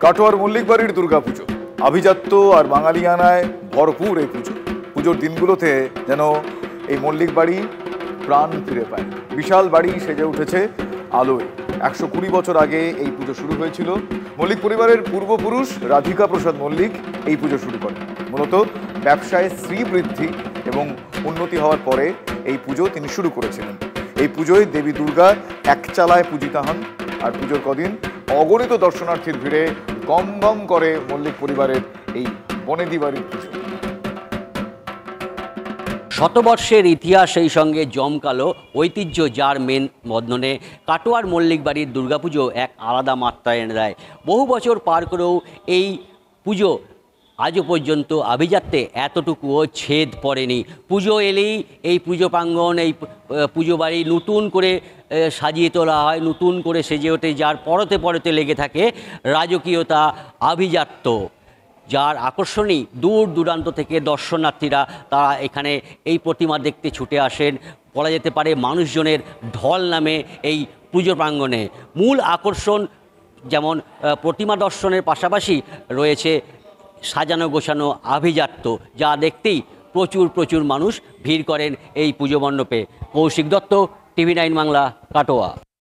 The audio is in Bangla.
কাটোয়ার মল্লিক বাড়ির দুর্গাপুজো আভিজাত্য আর বাঙালিয়ানায় ভরপুর এই পুজো। পুজোর দিনগুলোতে যেন এই মল্লিক বাড়ি প্রাণ ফিরে পায়। বিশাল বাড়ি সেজে উঠেছে আলোয়। 120 বছর আগে এই পুজো শুরু হয়েছিল। মল্লিক পরিবারের পূর্বপুরুষ রাধিকা প্রসাদ মল্লিক এই পুজো শুরু করেন। মূলত ব্যবসায় শ্রীবৃদ্ধি এবং উন্নতি হওয়ার পরে এই পুজো তিনি শুরু করেছিলেন। এই পুজোয় দেবী দুর্গা একচালায় পূজিতা হন। আর পুজোর কদিন অগণিত দর্শনার্থীর ভিড়ে গম গম করে মল্লিক পরিবারের এই বনেদি বাড়ির পুজো। শতবর্ষের ইতিহাস, সেই সঙ্গে জমকালো ঐতিহ্য, যার মেন বন্ধনে কাটোয়ার মল্লিক বাড়ির দুর্গাপুজো এক আলাদা মাত্রা এনে দেয়। বহু বছর পার করেও এই পুজো আজও পর্যন্ত আভিজাত্যে এতটুকুও ছেদ পড়েনি। পুজো এলেই এই পুজো প্রাঙ্গণ, এই পুজো বাড়ি নতুন করে সাজিয়ে তোলা হয়, নতুন করে সেজে ওঠে, যার পরতে পরতে লেগে থাকে রাজকীয়তা, আভিজাত্য, যার আকর্ষণই দূর দূরান্ত থেকে দর্শনার্থীরা তারা এখানে এই প্রতিমা দেখতে ছুটে আসেন। বলা যেতে পারে মানুষজনের ঢল নামে এই পুজো প্রাঙ্গণে। মূল আকর্ষণ যেমন প্রতিমা দর্শনের পাশাপাশি রয়েছে সাজানো গোছানো আভিজাত্য, যা দেখতেই প্রচুর মানুষ ভিড় করেন এই পুজো মণ্ডপে। কৌশিক দত্ত, টিভি 9 বাংলা, কাটোয়া।